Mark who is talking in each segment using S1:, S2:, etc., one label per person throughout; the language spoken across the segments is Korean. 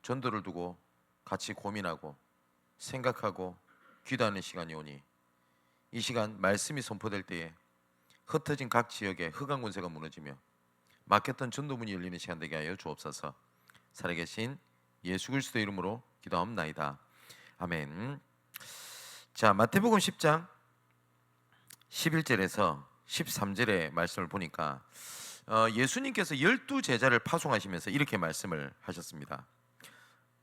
S1: 전도를 두고 같이 고민하고 생각하고 기도하는 시간이 오니, 이 시간 말씀이 선포될 때에 흩어진 각 지역의 흑암 권세가 무너지며 막혔던 전도문이 열리는 시간 되게 하여 주옵소서. 살아계신 예수 그리스도 이름으로 기도하옵나이다. 아멘. 자, 마태복음 10장 11절에서 13절의 말씀을 보니까 예수님께서 12제자를 파송하시면서 이렇게 말씀을 하셨습니다.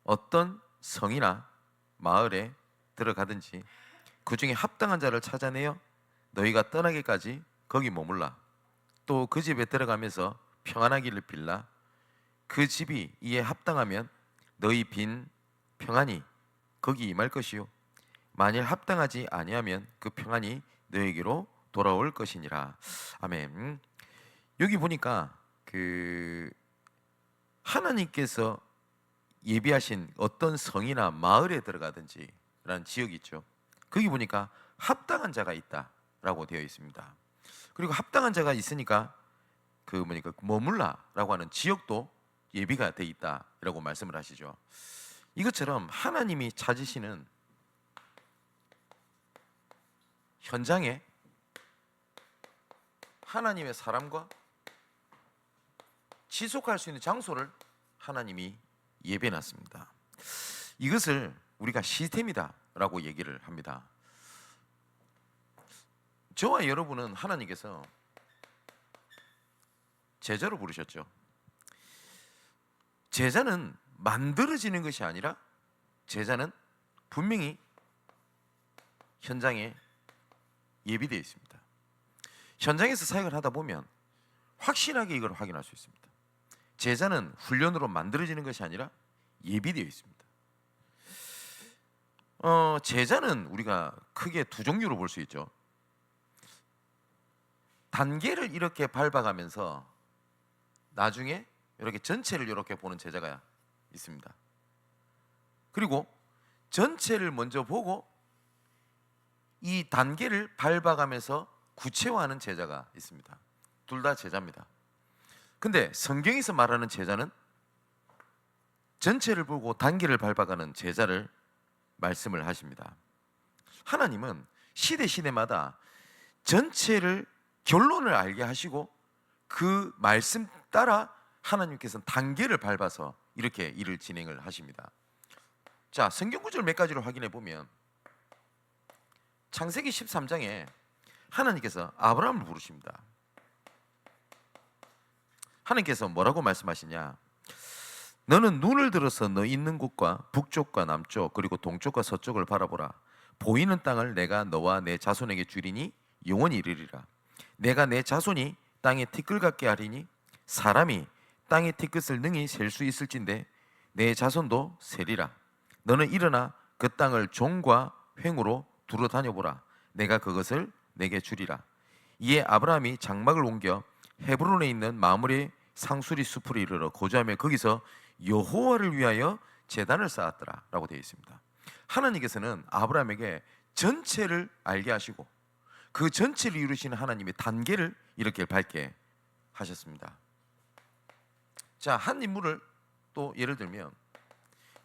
S1: 어떤 성이나 마을에 들어가든지 그 중에 합당한 자를 찾아내어 너희가 떠나기까지 거기 머물라. 또 그 집에 들어가면서 평안하기를 빌라. 그 집이 이에 합당하면 너희 빈 평안이 거기 임할 것이요, 만일 합당하지 아니하면 그 평안이 너에게로 돌아올 것이니라. 아멘. 여기 보니까 하나님께서 예비하신 어떤 성이나 마을에 들어가든지 라는 지역이 있죠. 거기 보니까 합당한 자가 있다라고 되어 있습니다. 그리고 합당한 자가 있으니까 머물라라고 하는 지역도 예비가 돼 있다라고 말씀을 하시죠. 이것처럼 하나님이 찾으시는 현장에 하나님의 사람과 지속할 수 있는 장소를 하나님이 예배해놨습니다. 이것을 우리가 시스템이다라고 얘기를 합니다. 저와 여러분은 하나님께서 제자로 부르셨죠. 제자는 만들어지는 것이 아니라 제자는 분명히 현장에 예비되어 있습니다. 현장에서 사역을 하다 보면 확실하게 이걸 확인할 수 있습니다. 제자는 훈련으로 만들어지는 것이 아니라 예비되어 있습니다. 제자는 우리가 크게 두 종류로 볼 수 있죠. 단계를 이렇게 밟아가면서 나중에 이렇게 전체를 이렇게 보는 제자가 있습니다. 그리고 전체를 먼저 보고 이 단계를 밟아가면서 구체화하는 제자가 있습니다. 둘 다 제자입니다. 근데 성경에서 말하는 제자는 전체를 보고 단계를 밟아가는 제자를 말씀을 하십니다. 하나님은 시대마다 전체를 결론을 알게 하시고 그 말씀 따라 하나님께서는 단계를 밟아서 이렇게 일을 진행을 하십니다. 자, 성경 구절 몇 가지를 확인해 보면 창세기 13장에 하나님께서 아브라함을 부르십니다. 하나님께서 뭐라고 말씀하시냐? 너는 눈을 들어서 너 있는 곳과 북쪽과 남쪽 그리고 동쪽과 서쪽을 바라보라. 보이는 땅을 내가 너와 내 자손에게 주리니 영원히 이르리라. 내가 내 자손이 땅에 티끌 같게 하리니 사람이 땅의 티끌을 능히 셀 수 있을진데 내 자손도 세리라. 너는 일어나 그 땅을 종과 횡으로 두루 다녀보라. 내가 그것을 내게 주리라. 이에 아브라함이 장막을 옮겨 헤브론에 있는 마므레 상수리 숲으로 이르러 거주하며 거기서 여호와를 위하여 제단을 쌓았더라 라고 되어 있습니다. 하나님께서는 아브라함에게 전체를 알게 하시고 그 전체를 이루시는 하나님의 단계를 이렇게 밟게 하셨습니다. 자, 한 인물을 또 예를 들면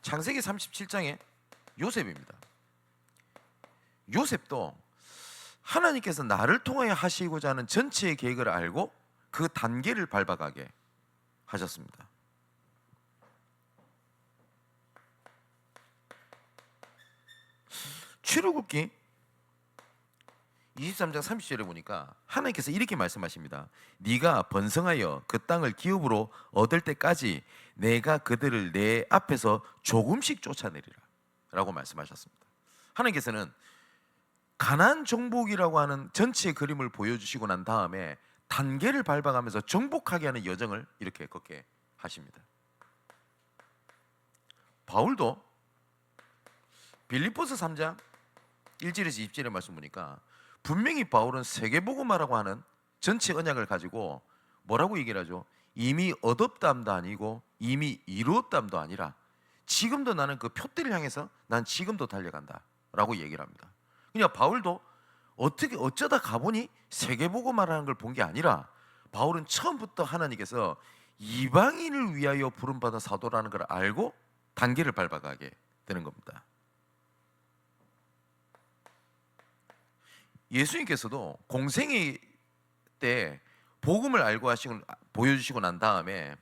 S1: 창세기 37장의 요셉입니다. 요셉도 하나님께서 나를 통하여 하시고자 하는 전체의 계획을 알고 그 단계를 밟아가게 하셨습니다. 출애굽기 23장 30절에 보니까 하나님께서 이렇게 말씀하십니다. 네가 번성하여 그 땅을 기업으로 얻을 때까지 내가 그들을 내 앞에서 조금씩 쫓아내리라 라고 말씀하셨습니다. 하나님께서는 가나안 정복이라고 하는 전체의 그림을 보여주시고 난 다음에 단계를 밟아가면서 정복하게 하는 여정을 이렇게 걷게 하십니다. 바울도 빌립보서 3장 1절에서 2절의 말씀 보니까 분명히 바울은 세계복음화라고 하는 전체 언약을 가지고 뭐라고 얘기를 하죠? 이미 얻었담도 아니고 이미 이루었담도 아니라 지금도 나는 그 표대를 향해서 난 지금도 달려간다 라고 얘기를 합니다. 그러니까 바울도 어쩌다 가보니 세계복음화라는 걸 본 게 아니라 바울은 처음부터 하나님께서 이방인을 위하여 부름받은 사도라는 걸 알고 단계를 밟아가게 되는 겁니다. 예수님께서도 공생애 때 복음을 알고 보여주시고 난 다음에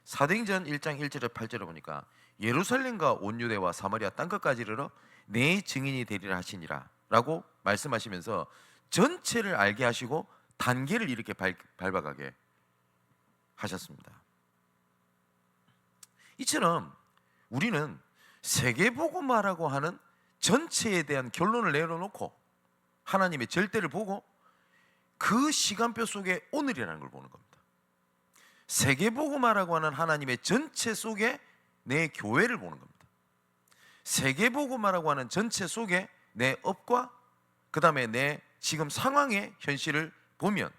S1: 사도행전 1장 1절에 8절에 보니까 예루살렘과 온 유대와 사마리아 땅끝까지 이르러 내 증인이 되리라 하시니라 라고 말씀하시면서 전체를 알게 하시고 단계를 이렇게 밟아가게 하셨습니다. 이처럼 우리는 세계복음화라고 하는 전체에 대한 결론을 내려놓고 하나님의 절대를 보고 그 시간표 속에 오늘이라는 걸 보는 겁니다. 세계복음화라고 하는 하나님의 전체 속에 내 교회를 보는 겁니다. 세계복음화라고 하는 전체 속에 내 업과 그 다음에 내 지금 상황의 현실을 보면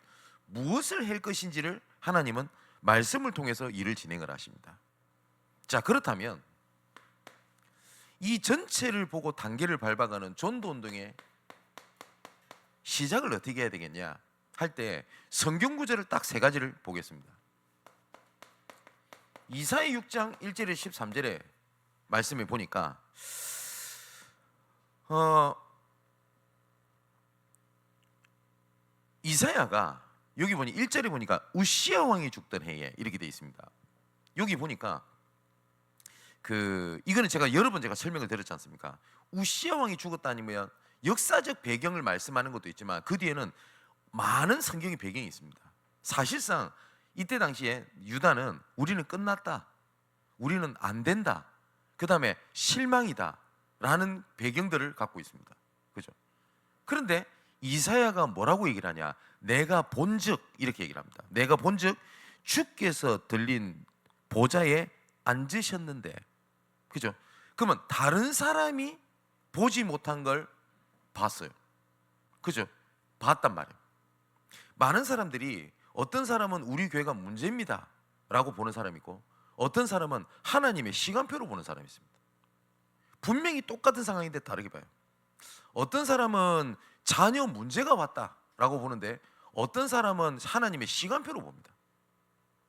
S1: 무엇을 할 것인지를 하나님은 말씀을 통해서 일을 진행을 하십니다. 자, 그렇다면 이 전체를 보고 단계를 밟아가는 전도 운동의 시작을 어떻게 해야 되겠냐 할 때 성경 구절을 딱 세 가지를 보겠습니다. 이사야 6장 1절에 13절에 말씀을 보니까 이사야가 여기 보니 1절에 보니까 우시야 왕이 죽던 해에 이렇게 되어 있습니다. 여기 보니까 이거는 제가 여러 번 설명을 드렸지 않습니까? 우시야 왕이 죽었다 아니면 역사적 배경을 말씀하는 것도 있지만 그 뒤에는 많은 성경의 배경이 있습니다. 사실상 이때 당시에 유다는 우리는 끝났다, 우리는 안 된다, 그 다음에 실망이다 라는 배경들을 갖고 있습니다. 그죠? 그런데 이사야가 뭐라고 얘기를 하냐? 내가 본즉 이렇게 얘기를 합니다. 내가 본즉 주께서 들린 보좌에 앉으셨는데, 그죠? 그러면 다른 사람이 보지 못한 걸 봤어요. 그죠? 봤단 말이에요. 많은 사람들이 어떤 사람은 우리 교회가 문제입니다 라고 보는 사람이 있고 어떤 사람은 하나님의 시간표로 보는 사람이 있습니다. 분명히 똑같은 상황인데 다르게 봐요. 어떤 사람은 자녀 문제가 왔다라고 보는데 어떤 사람은 하나님의 시간표로 봅니다.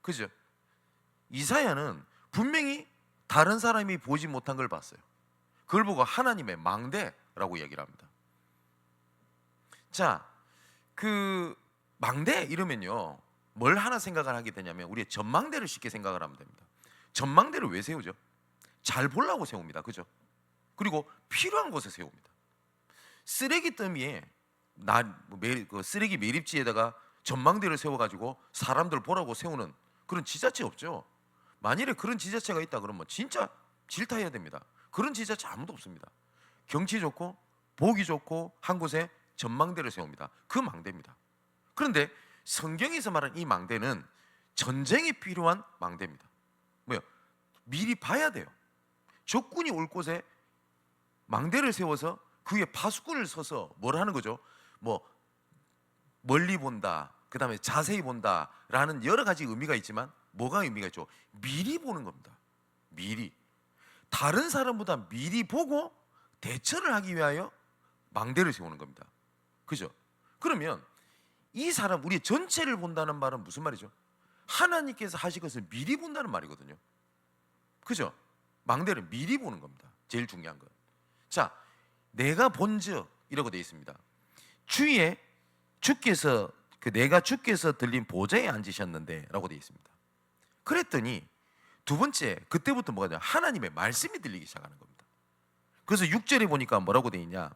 S1: 그죠? 이사야는 분명히 다른 사람이 보지 못한 걸 봤어요. 그걸 보고 하나님의 망대라고 얘기를 합니다. 자, 망대 이러면요 뭘 하나 생각을 하게 되냐면 우리의 전망대를 쉽게 생각을 하면 됩니다. 전망대를 왜 세우죠? 잘 보려고 세웁니다. 그죠? 그리고 필요한 곳에 세웁니다. 쓰레기 더미에 쓰레기 매립지에다가 전망대를 세워가지고 사람들 보라고 세우는 그런 지자체 없죠. 만일에 그런 지자체가 있다 그러면 진짜 질타해야 됩니다. 그런 지자체 아무도 없습니다. 경치 좋고 보기 좋고 한 곳에 전망대를 세웁니다. 그 망대입니다. 그런데 성경에서 말하는 이 망대는 전쟁이 필요한 망대입니다. 뭐요? 미리 봐야 돼요. 적군이 올 곳에 망대를 세워서 그 위에 파수꾼을 서서 뭘 하는 거죠? 멀리 본다, 그 다음에 자세히 본다 라는 여러 가지 의미가 있지만 뭐가 의미가 있죠? 미리 보는 겁니다. 미리 다른 사람보다 미리 보고 대처를 하기 위하여 망대를 세우는 겁니다. 그죠? 그러면 이 사람 우리 전체를 본다는 말은 무슨 말이죠? 하나님께서 하실 것을 미리 본다는 말이거든요. 그죠? 망대를 미리 보는 겁니다. 제일 중요한 건. 자, 내가 본즉 이라고 되어 있습니다. 내가 주께서 들린 보좌에 앉으셨는데 라고 되어 있습니다. 그랬더니 두 번째 그때부터 뭐가 돼요? 하나님의 말씀이 들리기 시작하는 겁니다. 그래서 6절에 보니까 뭐라고 되어 있냐?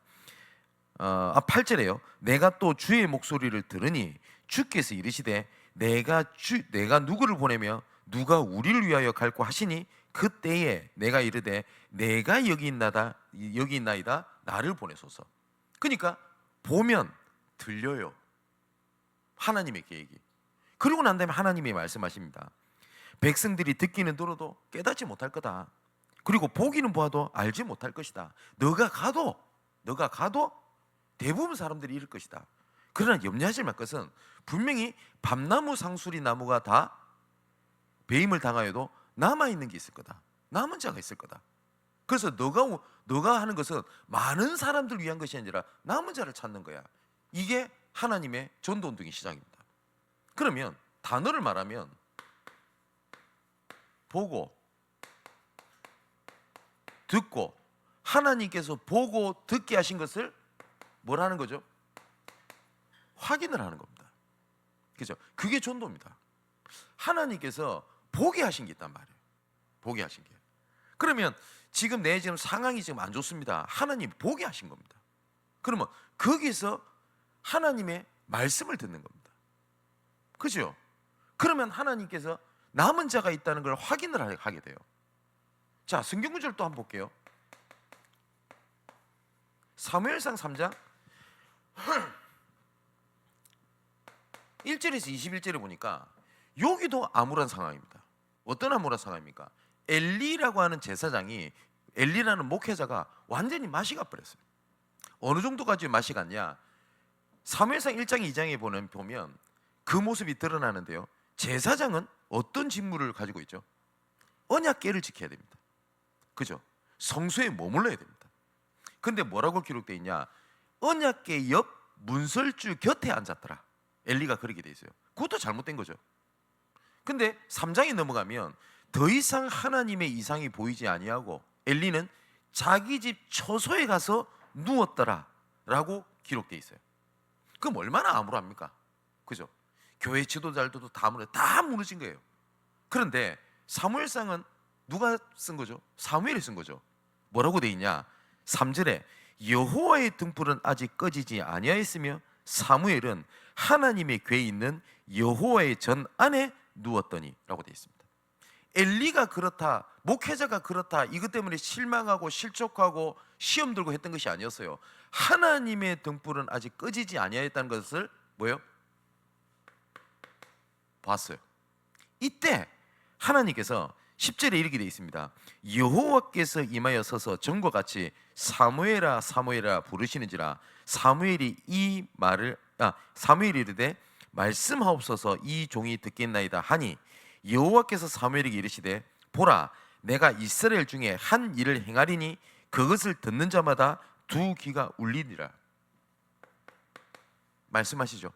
S1: 8절에요. 내가 또 주의 목소리를 들으니 주께서 이르시되 내가 누구를 보내며 누가 우리를 위하여 갈고 하시니 그때에 내가 이르되 내가 여기 있나이다 나를 보내소서. 그러니까 보면 들려요. 하나님의 계획이. 그리고 난 다음에 하나님이 말씀하십니다. 백성들이 듣기는 들어도 깨닫지 못할 거다. 그리고 보기는 보아도 알지 못할 것이다. 너가 가도 대부분 사람들이 이럴 것이다. 그러나 염려하지 말 것은 분명히 밤나무 상수리 나무가 다 배임을 당하여도 남아있는 게 있을 거다. 남은 자가 있을 거다. 그래서 너가 하는 것은 많은 사람들 위한 것이 아니라 남은 자를 찾는 거야. 이게 하나님의 전도운동의 시작입니다. 그러면 단어를 말하면 보고 듣고 하나님께서 보고 듣게 하신 것을 뭐라는 거죠? 확인을 하는 겁니다. 그죠? 그게 전도입니다. 하나님께서 보게 하신 게 있단 말이에요. 보게 하신 게. 그러면 지금 내 지금 상황이 지금 안 좋습니다. 하나님 보게 하신 겁니다. 그러면 거기서 하나님의 말씀을 듣는 겁니다. 그죠? 그러면 하나님께서 남은 자가 있다는 걸 확인을 하게 돼요. 자, 성경 구절 또 한번 볼게요. 사무엘상 3장 1절에서 21절에 보니까 여기도 암울한 상황입니다. 어떤 암울한 상황입니까? 엘리라고 하는 제사장이, 엘리라는 목회자가 완전히 맛이 가버렸어요. 어느 정도까지 맛이 갔냐? 사무엘상 1장 2장에 보면 그 모습이 드러나는데요. 제사장은 어떤 직무를 가지고 있죠? 언약궤를 지켜야 됩니다. 그죠? 성소에 머물러야 됩니다. 근데 뭐라고 기록되어 있냐? 언약궤 옆 문설주 곁에 앉았더라. 엘리가 그렇게 돼 있어요. 그것도 잘못된 거죠. 근데 3장에 넘어가면 더 이상 하나님의 이상이 보이지 아니하고 엘리는 자기 집 처소에 가서 누웠더라 라고 기록되어 있어요. 그럼 얼마나 암울합니까? 그죠? 교회 지도자들도 다 무너진 거예요. 그런데 사무엘상은 누가 쓴 거죠? 사무엘이 쓴 거죠. 뭐라고 돼 있냐? 3절에 여호와의 등불은 아직 꺼지지 아니하였으며 사무엘은 하나님의 궤에 있는 여호와의 전 안에 누웠더니 라고 돼 있습니다. 엘리가 그렇다, 목회자가 그렇다, 이것 때문에 실망하고 실족하고 시험 들고 했던 것이 아니었어요. 하나님의 등불은 아직 꺼지지 아니하였다는 것을 뭐예요? 봤어요. 이때 하나님께서 10절에 이렇게 되어 있습니다. 여호와께서 임하여 서서 전과 같이 사무엘아 사무엘아 부르시는지라 사무엘이 이르되 말씀하옵소서 이 종이 듣겠나이다 하니 여호와께서 사무엘에게 이르시되 보라 내가 이스라엘 중에 한 일을 행하리니 그것을 듣는 자마다 두 귀가 울리리라. 말씀하시죠.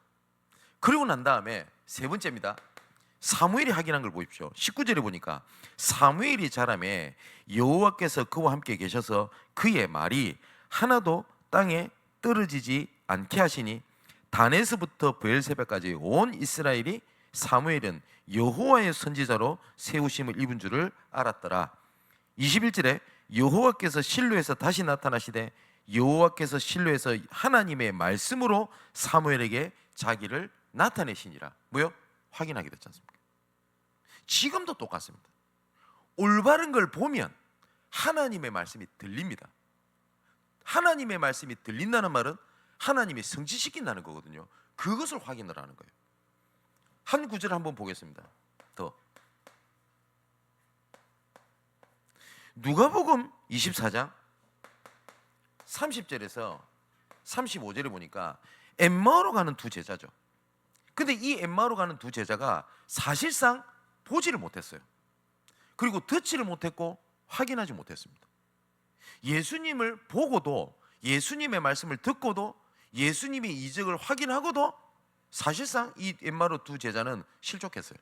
S1: 그리고 난 다음에 세 번째입니다. 사무엘이 확인한 걸 보십시오. 19절에 보니까 사무엘이 자라매 여호와께서 그와 함께 계셔서 그의 말이 하나도 땅에 떨어지지 않게 하시니 단에서부터 브엘세바까지 온 이스라엘이 사무엘은 여호와의 선지자로 세우심을 입은 줄을 알았더라. 21절에 여호와께서 실로에서 다시 나타나시되 여호와께서 실로에서 하나님의 말씀으로 사무엘에게 자기를 나타내시니라. 뭐요? 확인하게 됐지 않습니까? 지금도 똑같습니다. 올바른 걸 보면 하나님의 말씀이 들립니다. 하나님의 말씀이 들린다는 말은 하나님이 성취시킨다는 거거든요. 그것을 확인을 하는 거예요. 한 구절 한번 보겠습니다. 더 누가복음 24장 30절에서 35절에 보니까 엠마오로 가는 두 제자죠. 근데 이 엠마오로 가는 두 제자가 사실상 보지를 못했어요. 그리고 듣지를 못했고 확인하지 못했습니다. 예수님을 보고도, 예수님의 말씀을 듣고도, 예수님의 이적을 확인하고도 사실상 이 엠마오로 두 제자는 실족했어요.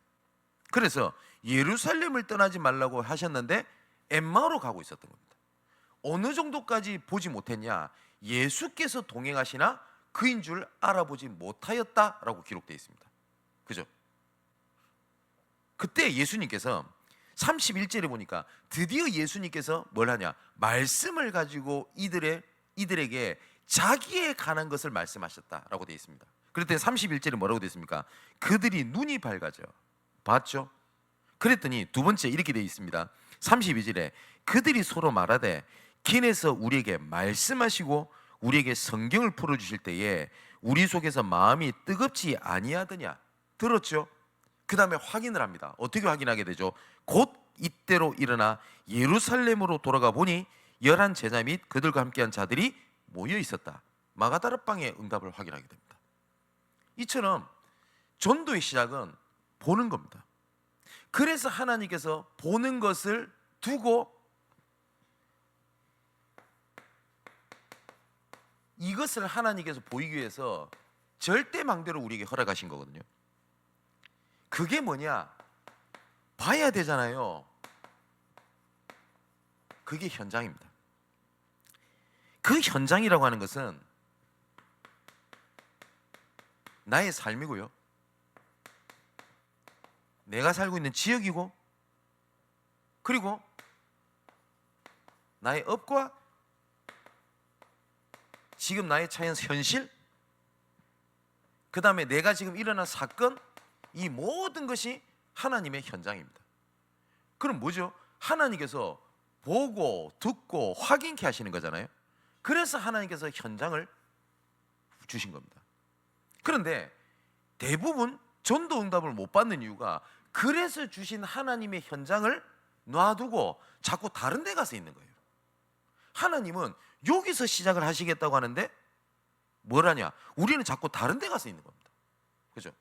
S1: 그래서 예루살렘을 떠나지 말라고 하셨는데 엠마오로 가고 있었던 겁니다. 어느 정도까지 보지 못했냐? 예수께서 동행하시나 그인 줄 알아보지 못하였다라고 기록되어 있습니다. 그죠? 그때 예수님께서 31절에 보니까 드디어 예수님께서 뭘 하냐? 말씀을 가지고 이들에게 자기에 관한 것을 말씀하셨다라고 되어 있습니다. 그랬더니 31절에 뭐라고 되어 있습니까? 그들이 눈이 밝아져 봤죠? 그랬더니 두 번째 이렇게 되어 있습니다. 32절에 그들이 서로 말하되 긴에서 우리에게 말씀하시고 우리에게 성경을 풀어주실 때에 우리 속에서 마음이 뜨겁지 아니하더냐. 들었죠? 그 다음에 확인을 합니다. 어떻게 확인하게 되죠? 곧 이때로 일어나 예루살렘으로 돌아가 보니 11 제자 및 그들과 함께한 자들이 모여 있었다. 마가다락방의 응답을 확인하게 됩니다. 이처럼 전도의 시작은 보는 겁니다. 그래서 하나님께서 보는 것을 두고 이것을 하나님께서 보이기 위해서 절대망대로 우리에게 허락하신 거거든요. 그게 뭐냐? 봐야 되잖아요. 그게 현장입니다. 그 현장이라고 하는 것은 나의 삶이고요, 내가 살고 있는 지역이고, 그리고 나의 업과 지금 나의 처한 현실, 그 다음에 내가 지금 일어난 사건, 이 모든 것이 하나님의 현장입니다. 그럼 뭐죠? 하나님께서 보고 듣고 확인케 하시는 거잖아요. 그래서 하나님께서 현장을 주신 겁니다. 그런데 대부분 전도 응답을 못 받는 이유가 그래서 주신 하나님의 현장을 놔두고 자꾸 다른 데 가서 있는 거예요. 하나님은 여기서 시작을 하시겠다고 하는데 뭐라냐? 우리는 자꾸 다른 데 가서 있는 겁니다. 그죠?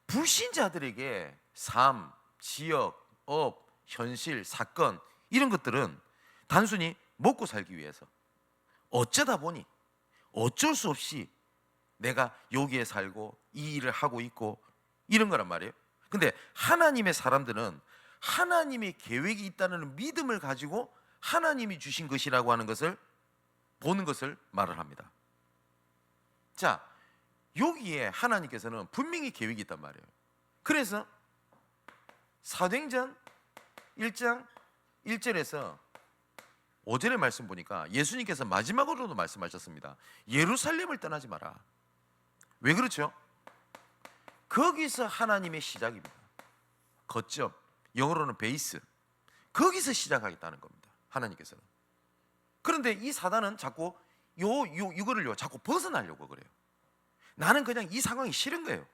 S1: 불신자들에게 삶, 지역, 업, 현실, 사건, 이런 것들은 단순히 먹고 살기 위해서 어쩌다 보니 어쩔 수 없이 내가 여기에 살고 이 일을 하고 있고 이런 거란 말이에요. 근데 하나님의 사람들은 하나님의 계획이 있다는 믿음을 가지고 하나님이 주신 것이라고 하는 것을 보는 것을 말을 합니다. 자, 여기에 하나님께서는 분명히 계획이 있단 말이에요. 그래서 사도행전 1장 1절에서 5절의 말씀 보니까 예수님께서 마지막으로도 말씀하셨습니다. 예루살렘을 떠나지 마라. 왜 그렇죠? 거기서 하나님의 시작입니다. 거점, 영어로는 베이스. 거기서 시작하겠다는 겁니다, 하나님께서는. 그런데 이 사단은 자꾸 이거를요 자꾸 벗어나려고 그래요. 나는 그냥 이 상황이 싫은 거예요.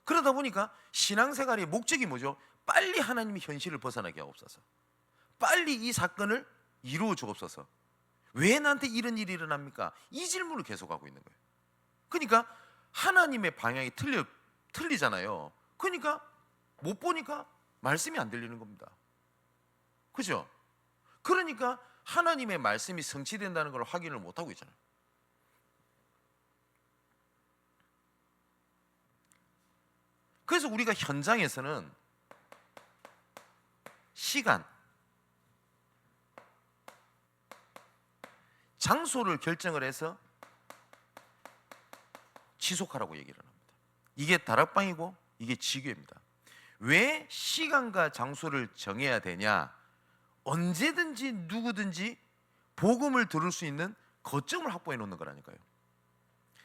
S1: 그러다 보니까 신앙생활의 목적이 뭐죠? 빨리 하나님의 현실을 벗어나게 하옵소서. 빨리 이 사건을 이루어 주옵소서. 왜 나한테 이런 일이 일어납니까? 이 질문을 계속하고 있는 거예요. 그러니까 하나님의 방향이 틀리잖아요. 그러니까 못 보니까 말씀이 안 들리는 겁니다. 그죠? 그러니까 하나님의 말씀이 성취된다는 걸 확인을 못 하고 있잖아요. 그래서 우리가 현장에서는 시간, 장소를 결정을 해서 지속하라고 얘기를 합니다. 이게 다락방이고 이게 지교입니다. 왜 시간과 장소를 정해야 되냐? 언제든지 누구든지 복음을 들을 수 있는 거점을 확보해 놓는 거라니까요.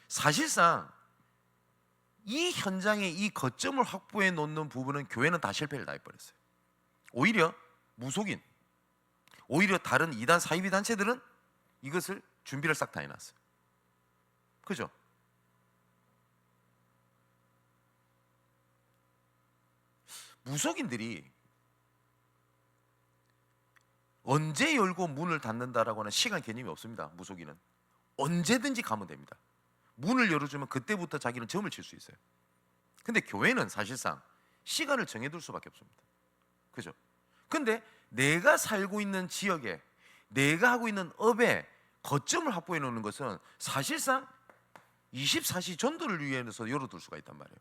S1: 사실상 이 현장에 이 거점을 확보해 놓는 부분은 교회는 다 실패를 다 해버렸어요. 오히려 무속인, 오히려 다른 이단 사이비 단체들은 이것을 준비를 싹 다 해놨어요. 그죠? 무속인들이 언제 열고 문을 닫는다라고 하는 시간 개념이 없습니다. 무속인은 언제든지 가면 됩니다. 문을 열어주면 그때부터 자기는 점을 칠 수 있어요. 근데 교회는 사실상 시간을 정해둘 수밖에 없습니다. 그죠? 근데 내가 살고 있는 지역에, 내가 하고 있는 업에 거점을 확보해 놓는 것은 사실상 24시 전도를 위해서 열어둘 수가 있단 말이에요.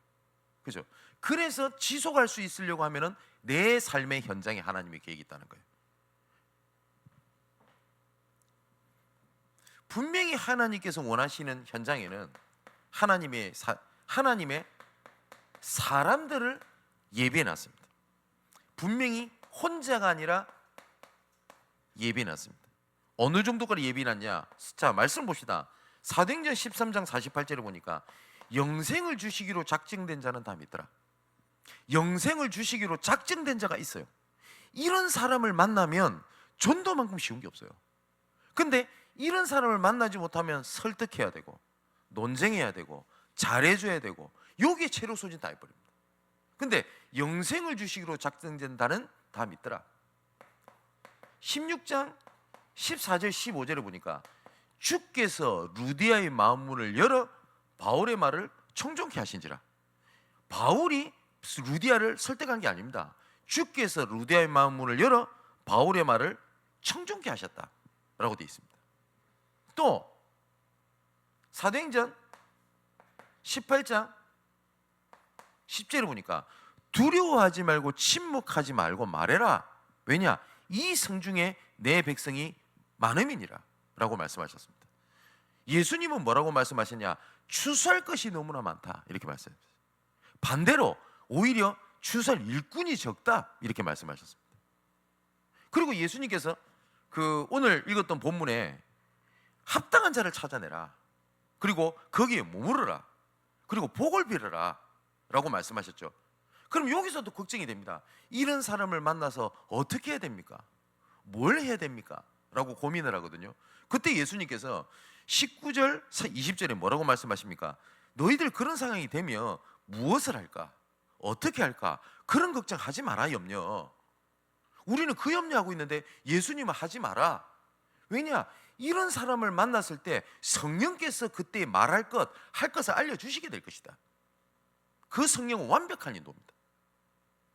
S1: 그죠? 그래서 지속할 수 있으려고 하면은 내 삶의 현장에 하나님의 계획이 있다는 거예요. 분명히 하나님께서 원하시는 현장에는 하나님의 사람들을 예비해 놨습니다. 분명히 혼자가 아니라 예비해 놨습니다. 어느 정도까지 예비해 놨냐? 자, 말씀 봅시다. 사도행전 13장 48절을 보니까 영생을 주시기로 작정된 자는 다 믿더라. 영생을 주시기로 작정된 자가 있어요. 이런 사람을 만나면 전도만큼 쉬운 게 없어요. 근데 이런 사람을 만나지 못하면 설득해야 되고 논쟁해야 되고 잘해줘야 되고 여기에 체력 소진 다 해버립니다. 근데 영생을 주시기로 작정된 자는 다 믿더라. 16장 14절 15절을 보니까 주께서 루디아의 마음문을 열어 바울의 말을 청종케 하신지라. 바울이 루디아를 설득한 게 아닙니다. 주께서 루디아의 마음문을 열어 바울의 말을 청종케 하셨다라고 되어 있습니다. 또 사도행전 18장 10절을 보니까 두려워하지 말고 침묵하지 말고 말해라. 왜냐? 이 성중에 내 백성이 많음이니라 라고 말씀하셨습니다. 예수님은 뭐라고 말씀하셨냐? 추수할 것이 너무나 많다 이렇게 말씀하셨어요. 반대로 오히려 추수할 일꾼이 적다 이렇게 말씀하셨습니다. 그리고 예수님께서 오늘 읽었던 본문에 합당한 자를 찾아내라, 그리고 거기에 머무르라, 그리고 복을 빌어라 라고 말씀하셨죠. 그럼 여기서도 걱정이 됩니다. 이런 사람을 만나서 어떻게 해야 됩니까? 뭘 해야 됩니까? 라고 고민을 하거든요. 그때 예수님께서 19절 20절에 뭐라고 말씀하십니까? 너희들 그런 상황이 되면 무엇을 할까? 어떻게 할까? 그런 걱정하지 마라 염려. 우리는 그 염려하고 있는데 예수님은 하지 마라. 왜냐? 이런 사람을 만났을 때 성령께서 그때 말할 것, 할 것을 알려주시게 될 것이다. 그 성령은 완벽한 인도입니다.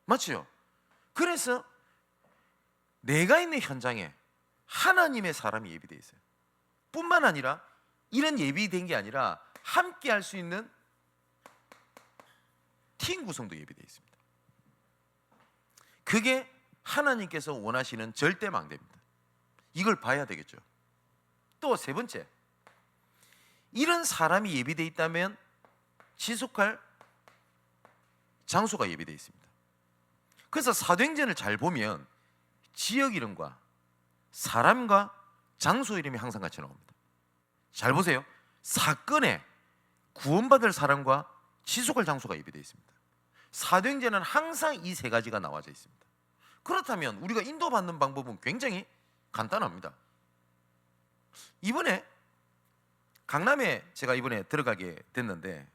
S1: 맞죠? 그래서 내가 있는 현장에 하나님의 사람이 예비되어 있어요. 뿐만 아니라 이런 예비된 게 아니라 함께 할 수 있는 팀 구성도 예비되어 있습니다. 그게 하나님께서 원하시는 절대 망대입니다. 이걸 봐야 되겠죠. 또 세 번째, 이런 사람이 예비되어 있다면 지속할 장소가 예비되어 있습니다. 그래서 사도행전을 잘 보면 지역 이름과 사람과 장소 이름이 항상 같이 나옵니다. 잘 보세요. 사건에 구원받을 사람과 지속할 장소가 예비되어 있습니다. 사도행전은 항상 이 세 가지가 나와져 있습니다. 그렇다면 우리가 인도받는 방법은 굉장히 간단합니다. 이번에 강남에 제가 이번에 들어가게 됐는데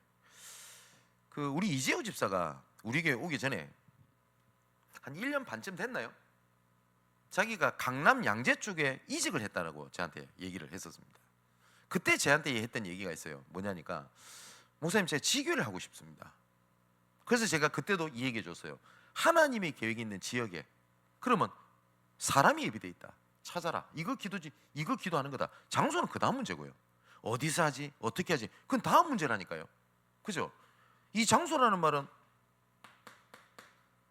S1: 우리 이재호 집사가 우리 교회 오기 전에 한 1년 반쯤 됐나요? 자기가 강남 양재 쪽에 이직을 했다라고 저한테 얘기를 했었습니다. 그때 저한테 했던 얘기가 있어요. 뭐냐니까, 목사님 제가 지교를 하고 싶습니다. 그래서 제가 그때도 이 얘기해 줬어요. 하나님의 계획이 있는 지역에 그러면 사람이 예비되어 있다. 찾아라. 이거 기도지. 이거 기도하는 거다. 장소는 그 다음 문제고요. 어디서 하지? 어떻게 하지? 그건 다음 문제라니까요. 그죠? 이 장소라는 말은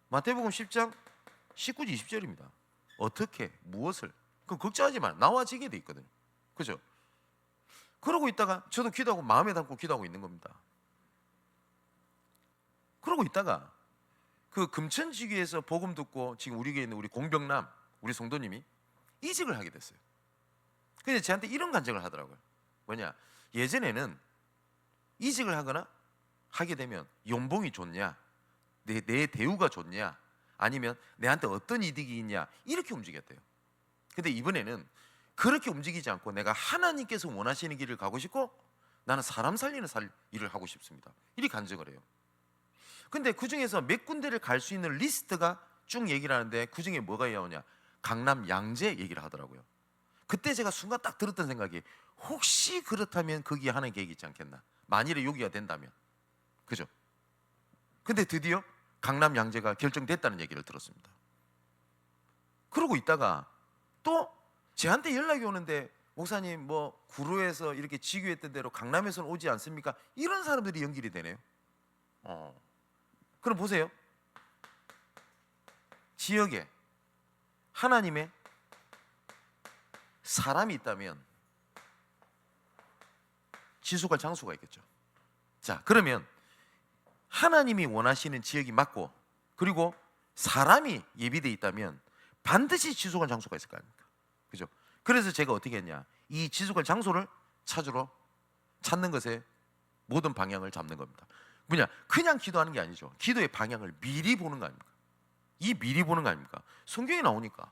S1: 마태복음 10장 19절 20절입니다. 어떻게, 무엇을, 그럼 걱정하지 마. 나와지게 돼 있거든요. 그죠? 그러고 있다가 저도 기도하고 마음에 담고 기도하고 있는 겁니다. 그러고 있다가 금천지교에서 복음 듣고 지금 우리 교회에 있는 우리 공병남 우리 성도님이 이직을 하게 됐어요. 근데 저한테 이런 간증을 하더라고요. 뭐냐? 예전에는 이직을 하거나 하게 되면 연봉이 좋냐, 내 대우가 좋냐, 아니면 내한테 어떤 이득이 있냐, 이렇게 움직였대요. 근데 이번에는 그렇게 움직이지 않고 내가 하나님께서 원하시는 길을 가고 싶고 나는 사람 살리는 일을 하고 싶습니다. 이렇게 간증을 해요. 근데 그 중에서 몇 군데를 갈 수 있는 리스트가 쭉 얘기를 하는데 그 중에 뭐가 나오냐? 강남 양재 얘기를 하더라고요. 그때 제가 순간 딱 들었던 생각이, 혹시 그렇다면 거기에 하나님 계획이 있지 않겠나? 만일에 여기가 된다면. 그죠? 근데 드디어 강남 양재가 결정됐다는 얘기를 들었습니다. 그러고 있다가 또 저한테 연락이 오는데, 목사님 구로에서 이렇게 지교했던 대로 강남에서는 오지 않습니까? 이런 사람들이 연결이 되네요. 그럼 보세요. 지역에 하나님의 사람이 있다면 지속할 장소가 있겠죠. 자, 그러면 하나님이 원하시는 지역이 맞고 그리고 사람이 예비되어 있다면 반드시 지속할 장소가 있을 거 아닙니까? 그죠? 그래서 제가 어떻게 했냐? 이 지속할 장소를 찾는 것에 모든 방향을 잡는 겁니다. 뭐냐? 그냥 기도하는 게 아니죠. 기도의 방향을 미리 보는 거 아닙니까? 이 미리 보는 거 아닙니까? 성경에 나오니까.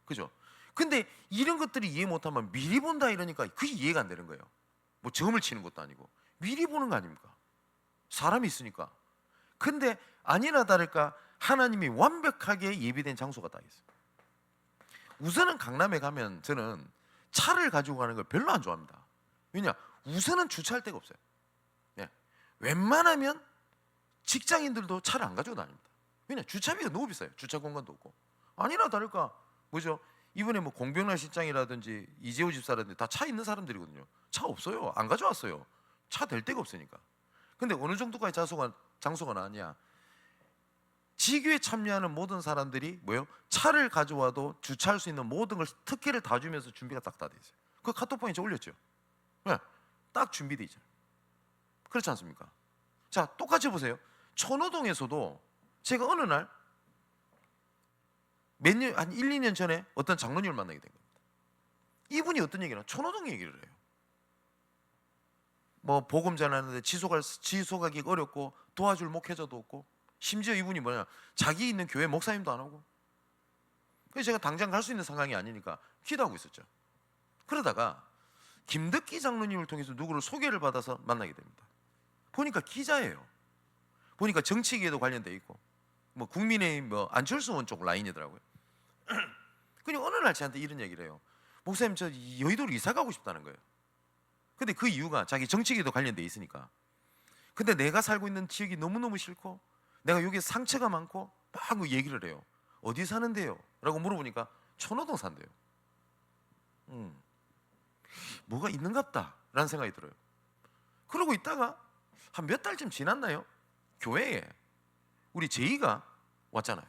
S1: 그죠? 근데 이런 것들이 이해 못하면 미리 본다 이러니까 그게 이해가 안 되는 거예요. 점을 치는 것도 아니고 미리 보는 거 아닙니까? 사람이 있으니까. 근데 아니나 다를까 하나님이 완벽하게 예비된 장소가 다 있어요. 우선은 강남에 가면 저는 차를 가지고 가는 걸 별로 안 좋아합니다. 왜냐? 우선은 주차할 데가 없어요. 네. 웬만하면 직장인들도 차를 안 가지고 다닙니다. 왜냐? 주차비가 너무 비싸요. 주차 공간도 없고. 아니나 다를까 뭐죠? 이번에 공병란 실장이라든지 이재호 집사라든지 다 차 있는 사람들이거든요. 차 없어요. 안 가져왔어요. 차 댈 데가 없으니까. 근데 어느 정도까지 장소가 나왔냐? 지교에 참여하는 모든 사람들이 뭐요? 차를 가져와도 주차할 수 있는 모든 걸 특혜를 다 주면서 준비가 딱 다 돼 있어요. 그 카톡방에 저 올렸죠. 네, 딱 준비돼 있잖아요. 그렇지 않습니까? 자, 똑같이 보세요. 천호동에서도 제가 어느 날 한 1, 2년 전에 어떤 장로님을 만나게 된 겁니다. 이분이 어떤 얘기를 해요? 천호동 얘기를 해요. 뭐 복음 전하는데 지속하기 어렵고 도와줄 목회자도 없고, 심지어 이분이 뭐냐, 자기 있는 교회 목사님도 안 하고. 그래서 제가 당장 갈 수 있는 상황이 아니니까 기도하고 있었죠. 그러다가 김덕기 장로님을 통해서 누구를 소개를 받아서 만나게 됩니다. 보니까 기자예요. 보니까 정치계에도 관련돼 있고, 뭐 국민의힘 뭐 안철수 의원 쪽 라인이더라고요. 그냥 어느 날 저한테 이런 얘기를 해요. 목사님, 저 여의도로 이사 가고 싶다는 거예요. 근데 그 이유가 자기 정치계도 관련돼 있으니까. 근데 내가 살고 있는 지역이 너무너무 싫고 내가 여기에 상처가 많고 막 얘기를 해요. 어디 사는데요? 라고 물어보니까 천호동 산대요. 뭐가 있는갑다 라는 생각이 들어요. 그러고 있다가 한 몇 달쯤 지났나요? 교회에 우리 제이가 왔잖아요.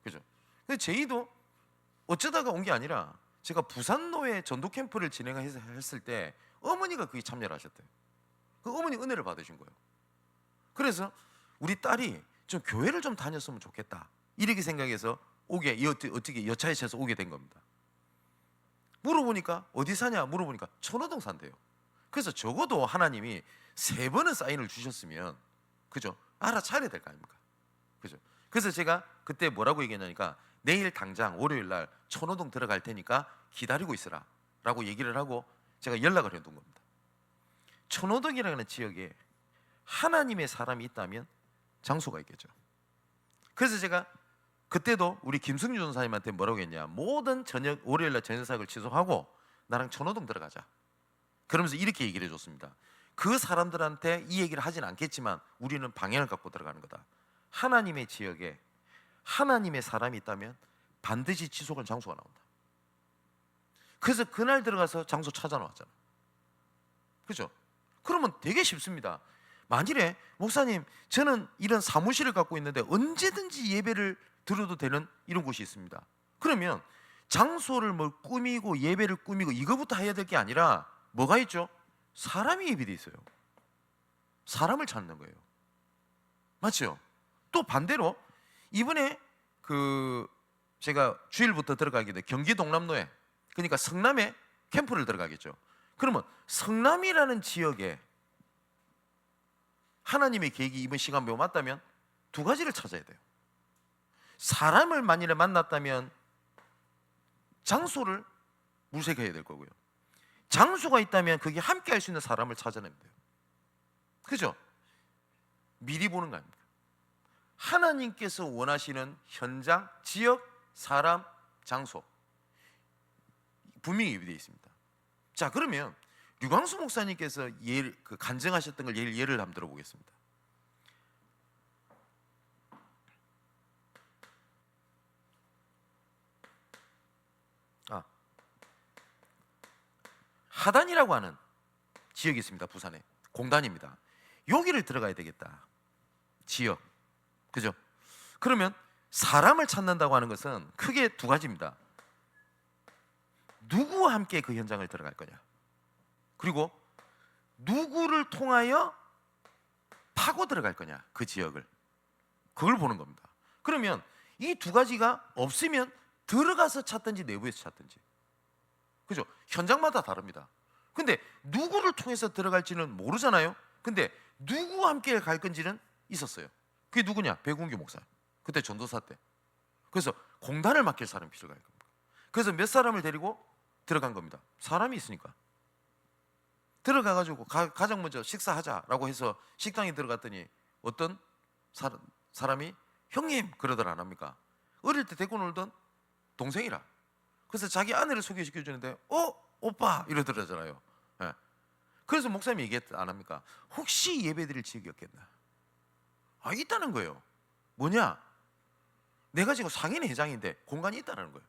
S1: 그죠? 근데 제이도 어쩌다가 온 게 아니라 제가 부산노회 전도 캠프를 진행했을 때 어머니가 거기 참여를 하셨대요. 그 어머니 은혜를 받으신 거예요. 그래서 우리 딸이 좀 교회를 좀 다녔으면 좋겠다 이렇게 생각해서 어떻게 여차에 쳐서 오게 된 겁니다. 물어보니까 어디 사냐 물어보니까 천호동 산대요. 그래서 적어도 하나님이 3번은 사인을 주셨으면, 그죠, 알아차려야 될 거 아닙니까? 그죠? 그래서 제가 그때 뭐라고 얘기했냐니까, 내일 당장 월요일 날 천호동 들어갈 테니까 기다리고 있으라 라고 얘기를 하고 제가 연락을 해둔 겁니다. 천호동이라는 지역에 하나님의 사람이 있다면 장소가 있겠죠. 그래서 제가 그때도 우리 김승주 전사님한테 뭐라고 했냐, 모든 월요일 날 저녁 사역을 취소하고 나랑 천호동 들어가자. 그러면서 이렇게 얘기를 해줬습니다. 그 사람들한테 이 얘기를 하진 않겠지만 우리는 방향을 갖고 들어가는 거다. 하나님의 지역에 하나님의 사람이 있다면 반드시 지속한 장소가 나온다. 그래서 그날 들어가서 장소 찾아놓았잖아. 그죠? 그러면 되게 쉽습니다. 만일에 목사님, 저는 이런 사무실을 갖고 있는데 언제든지 예배를 드려도 되는 이런 곳이 있습니다. 그러면 장소를 뭐 꾸미고 예배를 꾸미고 이거부터 해야 될 게 아니라 뭐가 있죠? 사람이 예비돼 있어요. 사람을 찾는 거예요. 맞죠? 또 반대로 이번에 제가 주일부터 들어가게 돼 경기 동남로에, 그러니까 성남에 캠프를 들어가겠죠. 그러면 성남이라는 지역에 하나님의 계획이 이번 시간표에 맞다면 2가지를 찾아야 돼요. 사람을 만일에 만났다면 장소를 물색해야 될 거고요. 장소가 있다면 거기에 함께 할 수 있는 사람을 찾아내면 돼요. 그죠? 미리 보는 거 아닙니까? 하나님께서 원하시는 현장, 지역, 사람, 장소 분명히 예비되어 있습니다. 자, 그러면 류광수 목사님께서 간증하셨던 걸 예를 한번 들어보겠습니다. 하단이라고 하는 지역이 있습니다. 부산에 공단입니다. 여기를 들어가야 되겠다. 지역, 그죠? 그러면 사람을 찾는다고 하는 것은 크게 2가지입니다. 누구와 함께 그 현장을 들어갈 거냐, 그리고 누구를 통하여 파고 들어갈 거냐, 그 지역을. 그걸 보는 겁니다. 그러면 이 2가지가 없으면 들어가서 찾든지 내부에서 찾든지, 그죠? 현장마다 다릅니다. 근데 누구를 통해서 들어갈지는 모르잖아요. 근데 누구와 함께 갈 건지는 있었어요. 그게 누구냐? 백운규 목사. 그때 전도사 때. 그래서 공단을 맡길 사람이 필요할 겁니다. 그래서 몇 사람을 데리고 들어간 겁니다. 사람이 있으니까. 들어가가지고 가장 먼저 식사하자라고 해서 식당에 들어갔더니 어떤 사람이 형님 그러더라 안 합니까? 어릴 때 데리고 놀던 동생이라. 그래서 자기 아내를 소개시켜 주는데 오빠 이러더라잖아요. 네. 그래서 목사님이 얘기했 안 합니까? 혹시 예배드릴 지역이 없겠나? 있다는 거예요. 뭐냐? 내가 지금 상인 회장인데 공간이 있다는 거예요.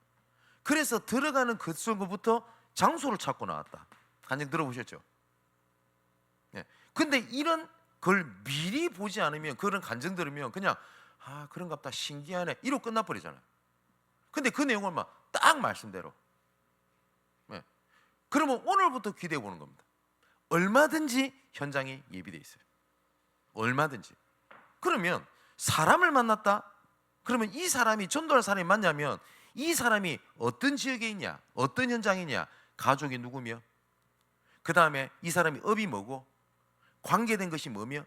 S1: 그래서 들어가는 그 순간부터 장소를 찾고 나왔다. 간증 들어보셨죠? 네. 근데 이런 걸 미리 보지 않으면, 그런 간증 들으면 그냥 아, 그런갑다, 신기하네, 이러고 끝나버리잖아요. 근데 그 내용을 막 딱 말씀대로. 네. 그러면 오늘부터 기대해 보는 겁니다. 얼마든지 현장에 예비돼 있어요. 얼마든지. 그러면 사람을 만났다. 그러면 이 사람이 전도할 사람이 맞냐면 이 사람이 어떤 지역에 있냐, 어떤 현장이냐, 가족이 누구며, 그 다음에 이 사람이 업이 뭐고, 관계된 것이 뭐며,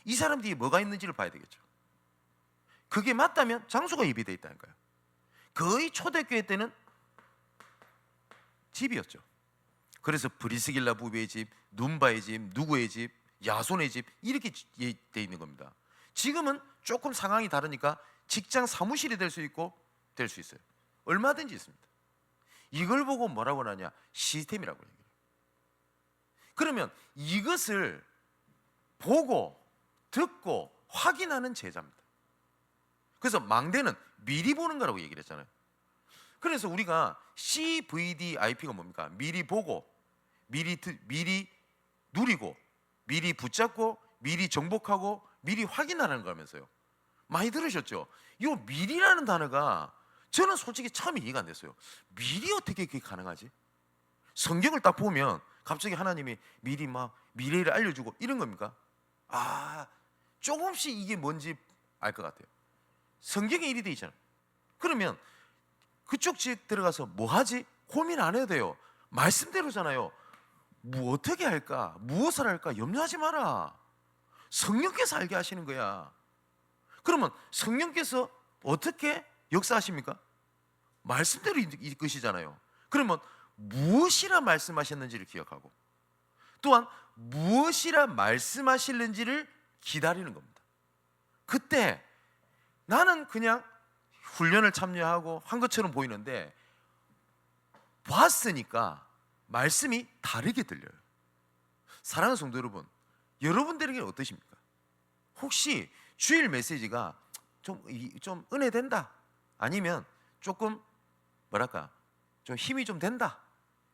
S1: 이 사람들이 뭐가 있는지를 봐야 되겠죠. 그게 맞다면 장소가 예비되어 있다니까요. 거의 초대교회 때는 집이었죠. 그래서 브리스길라 부부의 집, 눈바의 집, 누구의 집, 야손의 집, 이렇게 돼 있는 겁니다. 지금은 조금 상황이 다르니까 직장 사무실이 될 수 있고 될 수 있어요. 얼마든지 있습니다. 이걸 보고 뭐라고 하냐? 시스템이라고 얘기해요. 그러면 이것을 보고 듣고 확인하는 제자입니다. 그래서 망대는 미리 보는 거라고 얘기를 했잖아요. 그래서 우리가 CVDIP가 뭡니까? 미리 보고, 미리 누리고, 미리 붙잡고, 미리 정복하고, 미리 확인하는 거면서요. 많이 들으셨죠? 이 미리라는 단어가 저는 솔직히 처음 이해가 안 됐어요. 미리 어떻게 그게 가능하지? 성경을 딱 보면 갑자기 하나님이 미리 막 미래를 알려주고 이런 겁니까? 아, 조금씩 이게 뭔지 알 것 같아요. 성경에 일이 돼 있잖아요. 그러면 그쪽 지역 들어가서 뭐 하지? 고민 안 해도 돼요. 말씀대로잖아요. 뭐 어떻게 할까? 무엇을 할까? 염려하지 마라. 성령께서 알게 하시는 거야. 그러면 성령께서 어떻게 역사하십니까? 말씀대로 이끄시잖아요. 그러면 무엇이라 말씀하셨는지를 기억하고, 또한 무엇이라 말씀하실는지를 기다리는 겁니다. 그때 나는 그냥 훈련을 참여하고 한 것처럼 보이는데 봤으니까 말씀이 다르게 들려요. 사랑하는 성도 여러분, 여러분들에게 어떠십니까? 혹시 주일 메시지가 좀 은혜된다, 아니면 조금 뭐랄까 좀 힘이 좀 된다,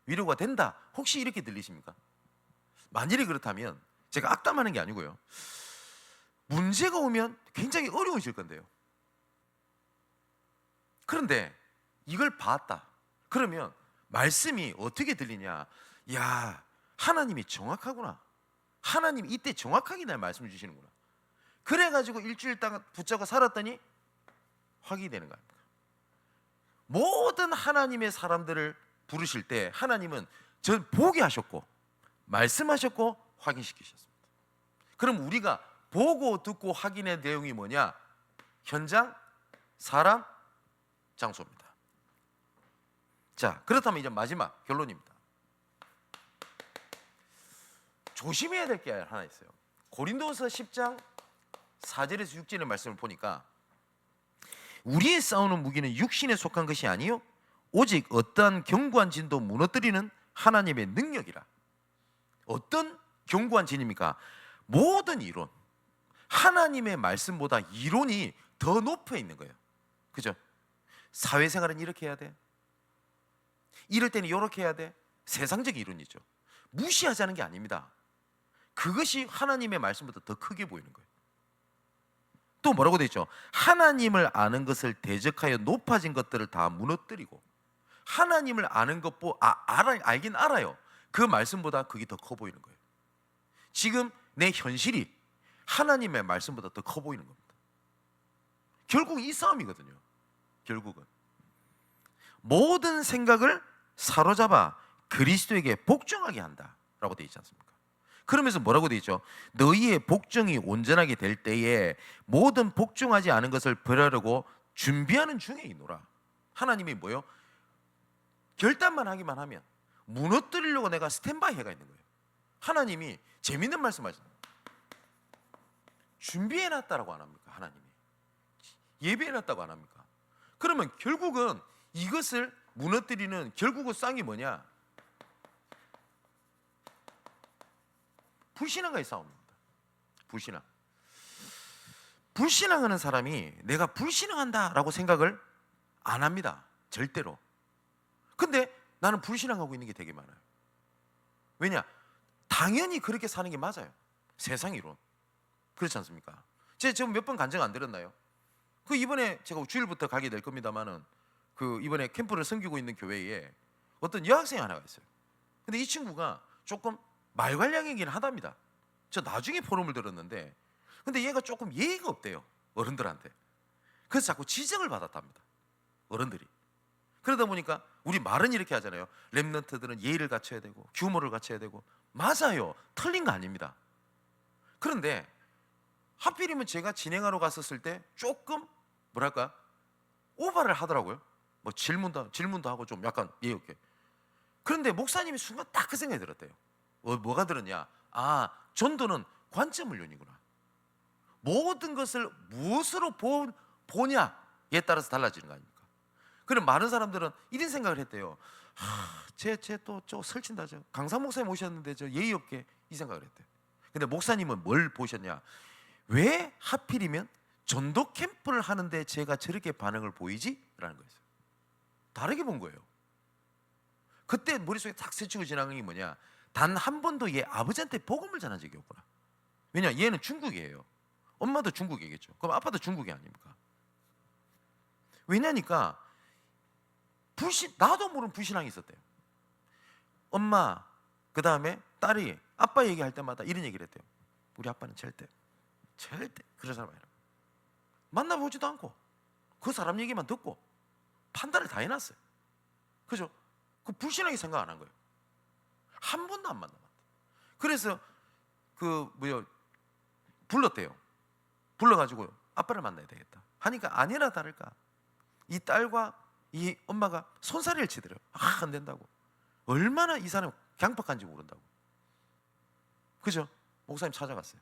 S1: 위로가 된다, 혹시 이렇게 들리십니까? 만일에 그렇다면 제가 악담하는 게 아니고요, 문제가 오면 굉장히 어려우실 건데요. 그런데 이걸 봤다. 그러면 말씀이 어떻게 들리냐? 야, 하나님이 정확하구나. 하나님이 이때 정확하게 날 말씀을 주시는구나. 그래가지고 일주일 동안 붙잡고 살았더니 확인이 되는 겁니다. 모든 하나님의 사람들을 부르실 때 하나님은 전 보게 하셨고 말씀하셨고 확인시키셨습니다. 그럼 우리가 보고 듣고 확인의 내용이 뭐냐? 현장, 사람, 장소입니다. 자, 그렇다면 이제 마지막 결론입니다. 조심해야 될 게 하나 있어요. 고린도서 10장 4절에서 6절의 말씀을 보니까 우리의 싸우는 무기는 육신에 속한 것이 아니요 오직 어떠한 견고한 진도 무너뜨리는 하나님의 능력이라. 어떤 견고한 진입니까? 모든 이론, 하나님의 말씀보다 이론이 더 높여 있는 거예요. 그죠? 사회생활은 이렇게 해야 돼, 이럴 때는 이렇게 해야 돼. 세상적 이론이죠. 무시하자는 게 아닙니다. 그것이 하나님의 말씀보다 더 크게 보이는 거예요. 또 뭐라고 되어 있죠? 하나님을 아는 것을 대적하여 높아진 것들을 다 무너뜨리고. 하나님을 아는 것보 알긴 알아요. 그 말씀보다 그게 더 커 보이는 거예요. 지금 내 현실이 하나님의 말씀보다 더 커 보이는 겁니다. 결국 이 싸움이거든요. 결국은 모든 생각을 사로잡아 그리스도에게 복종하게 한다라고 되어 있지 않습니까? 그러면서 뭐라고 되어 있죠? 너희의 복종이 온전하게 될 때에 모든 복종하지 않은 것을 버리려고 준비하는 중에 있노라. 하나님이 뭐요? 결단만 하기만 하면 무너뜨리려고 내가 스탠바이 해가 있는 거예요. 하나님이 재밌는 말씀하시죠. 준비해놨다라고 안 합니까? 하나님이 예비해놨다고 안 합니까? 그러면 결국은 이것을 무너뜨리는 결국은 쌍이 뭐냐? 불신앙과의 싸움입니다. 불신앙하는 사람이 내가 불신앙한다라고 생각을 안 합니다. 절대로. 근데 나는 불신앙하고 있는 게 되게 많아요. 왜냐? 당연히 그렇게 사는 게 맞아요. 세상 이론. 그렇지 않습니까? 제가 지금 몇 번 간증 안 드렸나요? 그 이번에 제가 주일부터 가게 될 겁니다만은 그 이번에 캠프를 섬기고 있는 교회에 어떤 여학생이 하나가 있어요. 근데 이 친구가 조금 말괄량이긴 하답니다. 저 나중에 포럼을 들었는데, 근데 얘가 조금 예의가 없대요, 어른들한테. 그래서 자꾸 지적을 받았답니다, 어른들이. 그러다 보니까 우리 말은 이렇게 하잖아요. 랩런트들은 예의를 갖춰야 되고 규모를 갖춰야 되고. 맞아요, 틀린 거 아닙니다. 그런데 하필이면 제가 진행하러 갔었을 때 조금 뭐랄까 오바를 하더라고요. 뭐 질문도 하고 좀 약간 예의 없게. 그런데 목사님이 순간 딱 그 생각이 들었대요. 뭐가 들었냐? 아, 전도는 관점을 요니구나. 모든 것을 무엇으로 보냐에 따라서 달라지는 거 아닙니까? 그럼 많은 사람들은 이런 생각을 했대요. 쟤또 설친다. 저 강사 목사님 오셨는데 저 예의 없게, 이 생각을 했대요. 근데 목사님은 뭘 보셨냐? 왜 하필이면 전도 캠프를 하는데 제가 저렇게 반응을 보이지? 라는 거였어요. 다르게 본 거예요. 그때 머릿속에 탁 스치고 지나간 게 뭐냐? 단 한 번도 얘 아버지한테 복음을 전한 적이 없구나. 왜냐? 얘는 중국이에요. 엄마도 중국이겠죠. 그럼 아빠도 중국이 아닙니까? 왜냐니까 나도 모르는 불신앙이 있었대요. 엄마, 그 다음에 딸이 아빠 얘기할 때마다 이런 얘기를 했대요. 우리 아빠는 절대 그런 사람 아니라, 만나보지도 않고 그 사람 얘기만 듣고 판단을 다 해놨어요. 그죠? 그 불신하게 생각 안 한 거예요. 한 번도 안 만나봤다. 그래서 불렀대요. 불러가지고 아빠를 만나야 되겠다 하니까 아니나 다를까 이 딸과 이 엄마가 손사래를 치더래요. 안 된다고. 얼마나 이 사람이 강박한지 모른다고. 그죠? 목사님 찾아갔어요.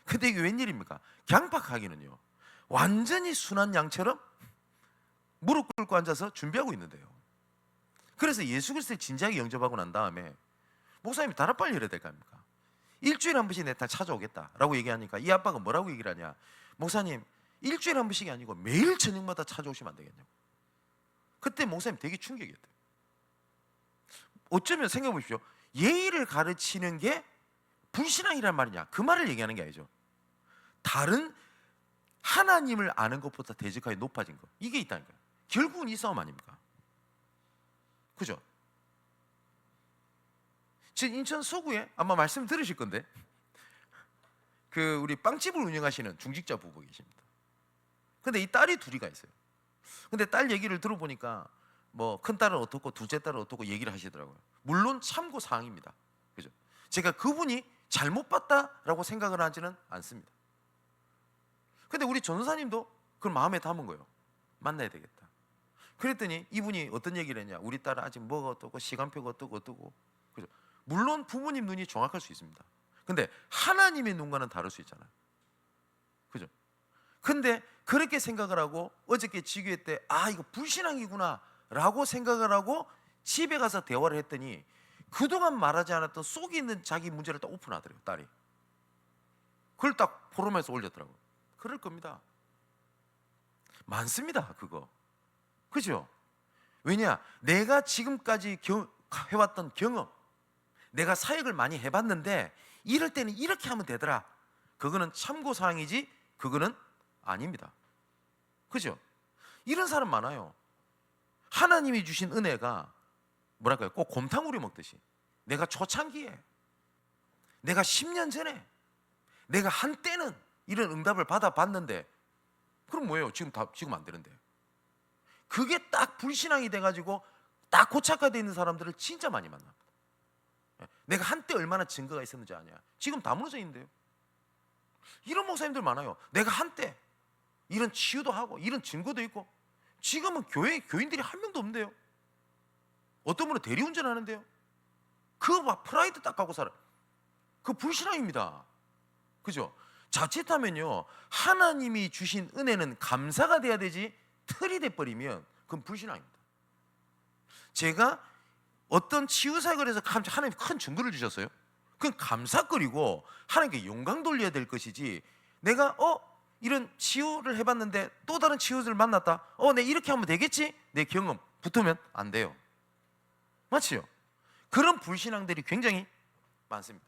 S1: 근데 이게 웬일입니까? 강박하기는요, 완전히 순한 양처럼 무릎 꿇고 앉아서 준비하고 있는데요. 그래서 예수 그리스도를 진지하게 영접하고 난 다음에 목사님이 다락방을 열어야 될 거 아닙니까? 일주일에 한 번씩 내 딸 찾아오겠다라고 얘기하니까 이 아빠가 뭐라고 얘기를 하냐? 목사님, 일주일에 한 번씩이 아니고 매일 저녁마다 찾아오시면 안 되겠냐고. 그때 목사님 되게 충격이었대요. 어쩌면 생각해 보십시오. 예의를 가르치는 게 불신앙이란 말이냐? 그 말을 얘기하는 게 아니죠. 다른 하나님을 아는 것보다 대적하게 높아진 것, 이게 있다니까요. 결국은 이 싸움 아닙니까? 그죠? 지금 인천 서구에 아마 말씀 들으실 건데, 우리 빵집을 운영하시는 중직자 부부 계십니다. 근데 이 딸이 둘이가 있어요. 근데 딸 얘기를 들어보니까 뭐 큰 딸은 어떻고 둘째 딸은 어떻고 얘기를 하시더라고요. 물론 참고 사항입니다. 그죠? 제가 그분이 잘못 봤다라고 생각을 하지는 않습니다. 근데 우리 전도사님도 그걸 마음에 담은 거예요. 만나야 되겠다. 그랬더니 이분이 어떤 얘기를 했냐? 우리 딸은 아직 뭐가 어떻고 시간표가 어떻고. 그죠? 물론 부모님 눈이 정확할 수 있습니다. 근데 하나님의 눈과는 다를 수 있잖아요. 그죠? 근데 그렇게 생각을 하고 어저께 지교회 때 이거 불신앙이구나 라고 생각을 하고 집에 가서 대화를 했더니 그동안 말하지 않았던 속에 있는 자기 문제를 딱 오픈하더래요, 딸이. 그걸 딱 포럼에서 올렸더라고요. 그럴 겁니다. 많습니다, 그거. 그죠? 왜냐? 내가 지금까지 해왔던 경험, 내가 사역을 많이 해봤는데 이럴 때는 이렇게 하면 되더라. 그거는 참고사항이지 그거는 아닙니다. 그죠? 이런 사람 많아요. 하나님이 주신 은혜가 뭐랄까요? 꼭 곰탕 우려 먹듯이 내가 초창기에, 내가 10년 전에, 내가 한때는 이런 응답을 받아봤는데 그럼 뭐예요? 지금 안 되는데. 그게 딱 불신앙이 돼가지고 딱 고착화되어 있는 사람들을 진짜 많이 만납니다. 내가 한때 얼마나 증거가 있었는지 아냐? 지금 다 무너져 있는데요. 이런 목사님들 많아요. 내가 한때 이런 치유도 하고 이런 증거도 있고 지금은 교인들이 한 명도 없는데요. 어떤 분은 대리운전 하는데요. 그거 막 프라이드 딱 갖고 살아. 그거 불신앙입니다. 그죠? 자칫하면요, 하나님이 주신 은혜는 감사가 돼야 되지 틀이 돼버리면 그건 불신앙입니다. 제가 어떤 치유사역을 해서 하나님이 큰 증거를 주셨어요. 그건 감사거리고 하나님께 영광 돌려야 될 것이지, 내가 이런 치유를 해봤는데 또 다른 치유를 만났다, 내 이렇게 하면 되겠지, 내 경험 붙으면 안 돼요. 맞지요? 그런 불신앙들이 굉장히 많습니다.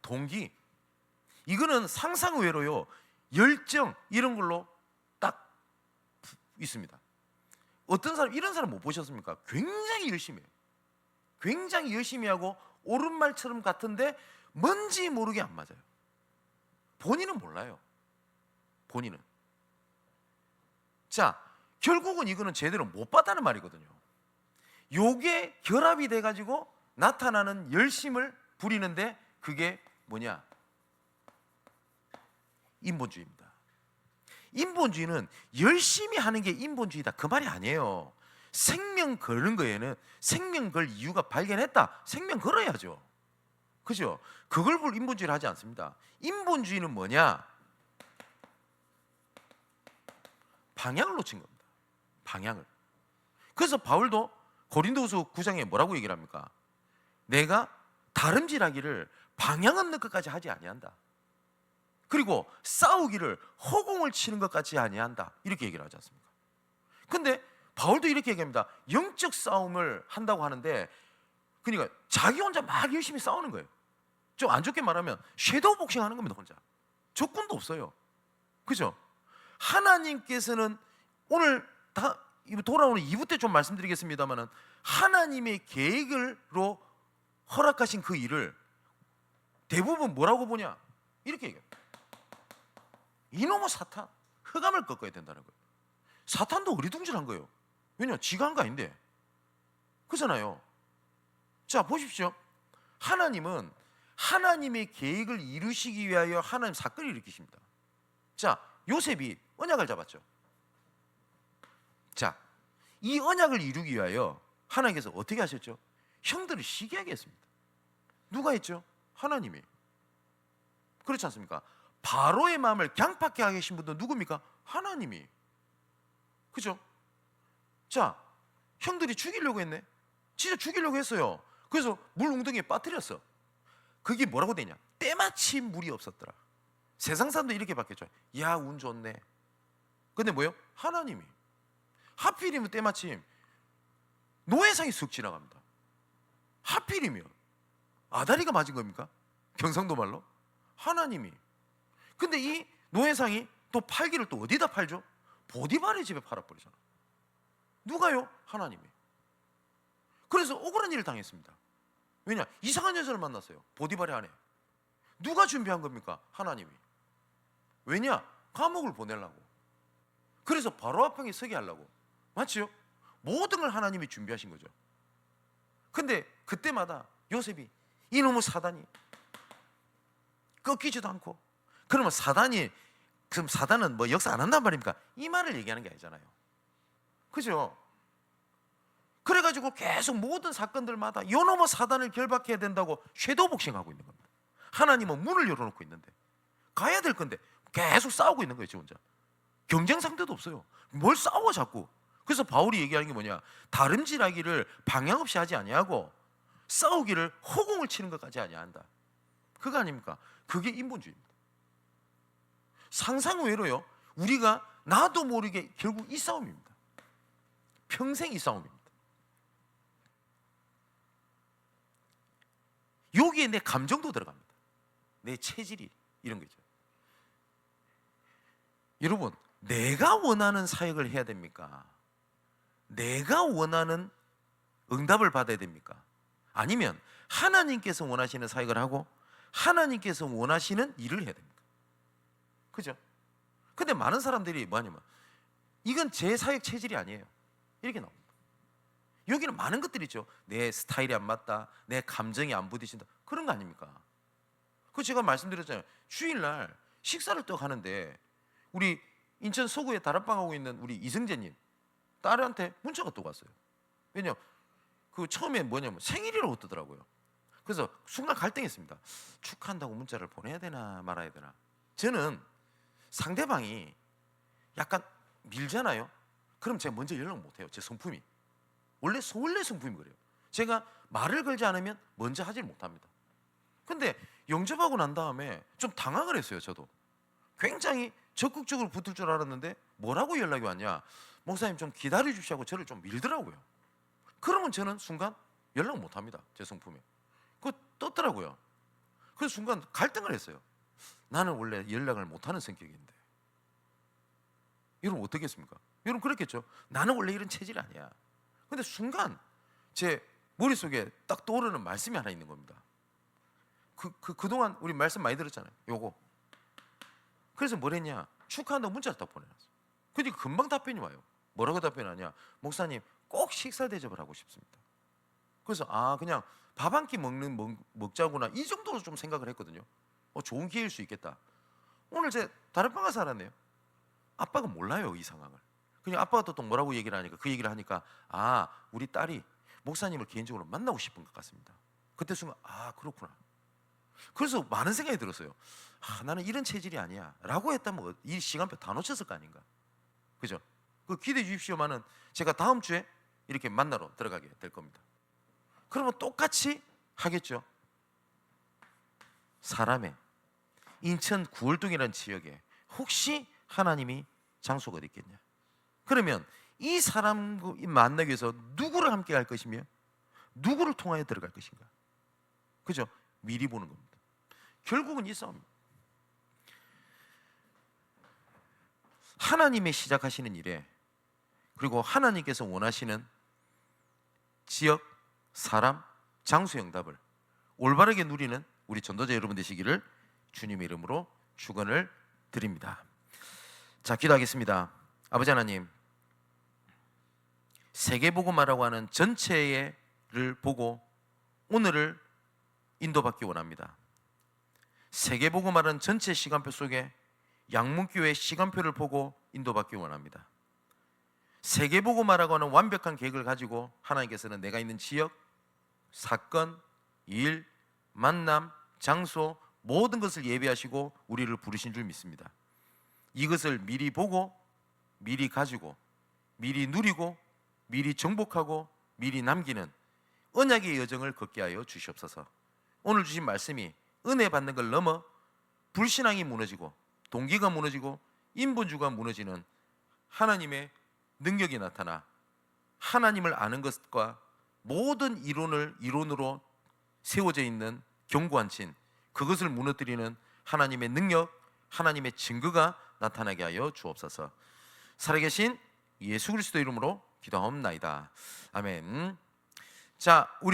S1: 동기, 이거는 상상 외로요 열정 이런 걸로 딱 있습니다. 어떤 사람 이런 사람 못 보셨습니까? 굉장히 열심히 해요. 굉장히 열심히 하고 옳은 말처럼 같은데 뭔지 모르게 안 맞아요. 본인은 몰라요. 본인은. 자, 결국은 이거는 제대로 못 봤다는 말이거든요. 요게 결합이 돼가지고 나타나는 열심을 부리는데 그게 뭐냐? 인본주의입니다. 인본주의는 열심히 하는 게 인본주의다 그 말이 아니에요. 생명 거는 거에는 생명 걸 이유가 발견했다. 생명 걸어야죠. 그죠? 그걸 볼 인본주의를 하지 않습니다. 인본주의는 뭐냐? 방향을 놓친 겁니다. 방향을. 그래서 바울도 고린도후서 9장에 뭐라고 얘기를 합니까? 내가 다름질하기를 방향 없는 것까지 하지 아니한다. 그리고 싸우기를 허공을 치는 것까지 아니한다. 이렇게 얘기를 하지 않습니까? 근데 바울도 이렇게 얘기합니다. 영적 싸움을 한다고 하는데 그러니까 자기 혼자 막 열심히 싸우는 거예요. 좀 안 좋게 말하면 섀도우 복싱 하는 겁니다. 혼자. 적군도 없어요. 그죠? 하나님께서는 오늘 다 돌아오는 2부 때 좀 말씀드리겠습니다만은 하나님의 계획으로 허락하신 그 일을 대부분 뭐라고 보냐? 이렇게 얘기합니다. 이놈의 사탄, 흑암을 꺾어야 된다는 거예요. 사탄도 어리둥절한 거예요. 왜냐? 지가 한 거 아닌데. 그렇잖아요. 자, 보십시오. 하나님은 하나님의 계획을 이루시기 위하여 하나님 사건을 일으키십니다. 자, 요셉이 언약을 잡았죠. 자, 이 언약을 이루기 위하여 하나님께서 어떻게 하셨죠? 형들을 시기하게 했습니다. 누가 했죠? 하나님이. 그렇지 않습니까? 바로의 마음을 강팍하게 하신 분도 누굽니까? 하나님이. 그죠? 자, 형들이 죽이려고 했네. 진짜 죽이려고 했어요. 그래서 물 웅덩이에 빠뜨렸어. 그게 뭐라고 되냐? 때마침 물이 없었더라. 세상 사람도 이렇게 바뀌었죠. 야, 운 좋네. 근데 뭐예요? 하나님이. 하필이면 때마침 노예상이 쑥 지나갑니다. 하필이면 아다리가 맞은 겁니까? 경상도 말로? 하나님이. 근데 이 노예상이 또 팔기를 또 어디다 팔죠? 보디발의 집에 팔아버리잖아. 누가요? 하나님이. 그래서 억울한 일을 당했습니다. 왜냐? 이상한 여자를 만났어요. 보디발의 아내. 누가 준비한 겁니까? 하나님이. 왜냐? 감옥을 보내려고. 그래서 바로 앞에 서게 하려고. 맞죠? 모든 걸 하나님이 준비하신 거죠. 근데 그때마다 요셉이 이놈의 사단이 꺾이지도 않고, 그러면 그럼 사단은 뭐 역사 안 한단 말입니까? 이 말을 얘기하는 게 아니잖아요. 그죠? 그래가지고 계속 모든 사건들마다 이놈의 사단을 결박해야 된다고 섀도우 복싱하고 있는 겁니다. 하나님은 문을 열어놓고 있는데 가야 될 건데 계속 싸우고 있는 거예요. 지 혼자. 경쟁 상대도 없어요. 뭘 싸워 자꾸. 그래서 바울이 얘기하는 게 뭐냐? 다름질하기를 방향 없이 하지 아니하고 싸우기를 허공을 치는 것까지 아니한다. 그거 아닙니까? 그게 인본주의입니다. 상상 외로요. 우리가 나도 모르게 결국 이 싸움입니다. 평생 이 싸움입니다. 여기에 내 감정도 들어갑니다. 내 체질이 이런 거죠. 여러분, 내가 원하는 사역을 해야 됩니까? 내가 원하는 응답을 받아야 됩니까? 아니면 하나님께서 원하시는 사역을 하고 하나님께서 원하시는 일을 해야 됩니까? 그죠? 근데 많은 사람들이 뭐냐면 이건 제 사역 체질이 아니에요. 이렇게 나옵니다. 여기는 많은 것들이 있죠. 내 스타일이 안 맞다, 내 감정이 안 부딪힌다, 그런 거 아닙니까? 그 제가 말씀드렸잖아요. 주일날 식사를 또 하는데 우리 인천 서구에 다락방하고 있는 우리 이승재님 딸한테 문자가 또 왔어요. 왜냐면 그 처음에 뭐냐면 생일이라고 뜨더라고요. 그래서 순간 갈등했습니다. 축하한다고 문자를 보내야 되나 말아야 되나. 저는 상대방이 약간 밀잖아요. 그럼 제가 먼저 연락 못해요. 제 성품이 원래 성품이 그래요. 제가 말을 걸지 않으면 먼저 하질 못합니다. 근데 영접하고 난 다음에 좀 당황을 했어요. 저도 굉장히 적극적으로 붙을 줄 알았는데 뭐라고 연락이 왔냐? 목사님 좀 기다려 주시고 저를 좀 밀더라고요. 그러면 저는 순간 연락 못합니다. 제 성품에. 그거 떴더라고요. 그래서 순간 갈등을 했어요. 나는 원래 연락을 못하는 성격인데. 여러분 어떻겠습니까? 여러분 그렇겠죠? 나는 원래 이런 체질이 아니야. 근데 순간 제 머릿속에 딱 떠오르는 말씀이 하나 있는 겁니다. 그동안 우리 말씀 많이 들었잖아요. 요거. 그래서 뭘 했냐? 축하한다고 문자를 딱 보내놨어. 근데 금방 답변이 와요. 뭐라고 답변하냐? 목사님 꼭 식사 대접을 하고 싶습니다. 그래서 그냥 밥 한 끼 먹자구나 이 정도로 좀 생각을 했거든요. 좋은 기회일 수 있겠다. 오늘 제 다른 방에 살았네요. 아빠가 몰라요 이 상황을. 그냥 아빠가 또 뭐라고 얘기를 하니까 그 얘기를 하니까 우리 딸이 목사님을 개인적으로 만나고 싶은 것 같습니다. 그때 순간 그렇구나. 그래서 많은 생각이 들었어요. 나는 이런 체질이 아니야 라고 했다면 이 시간표 다 놓쳤을 거 아닌가. 그죠? 기대해 주십시오만은 제가 다음 주에 이렇게 만나러 들어가게 될 겁니다. 그러면 똑같이 하겠죠. 사람의 인천 구월동이라는 지역에 혹시 하나님이 장소가 어디 있겠냐? 그러면 이 사람 만나기 위해서 누구를 함께 할 것이며 누구를 통하여 들어갈 것인가? 그죠? 미리 보는 겁니다. 결국은 이 싸움입니다. 하나님의 시작하시는 일에 그리고 하나님께서 원하시는 지역, 사람, 장소 응답을 올바르게 누리는 우리 전도자 여러분 되시기를 주님의 이름으로 축원을 드립니다. 자, 기도하겠습니다. 아버지 하나님, 세계복음화라고 하는 전체를 보고 오늘을 인도받기 원합니다. 세계복음화라는 전체 시간표 속에 양문교회 시간표를 보고 인도받기 원합니다. 세계복음화라고 하는 완벽한 계획을 가지고 하나님께서는 내가 있는 지역, 사건, 일, 만남, 장소 모든 것을 예배하시고 우리를 부르신 줄 믿습니다. 이것을 미리 보고 미리 가지고 미리 누리고 미리 정복하고 미리 남기는 언약의 여정을 걷게 하여 주시옵소서. 오늘 주신 말씀이 은혜 받는 걸 넘어 불신앙이 무너지고 동기가 무너지고 인본주의가 무너지는 하나님의 능력이 나타나 하나님을 아는 것과 모든 이론으로 세워져 있는 견고한 진, 그것을 무너뜨리는 하나님의 능력, 하나님의 증거가 나타나게 하여 주옵소서. 살아계신 예수 그리스도 이름으로 기도하옵나이다. 아멘. 자, 우리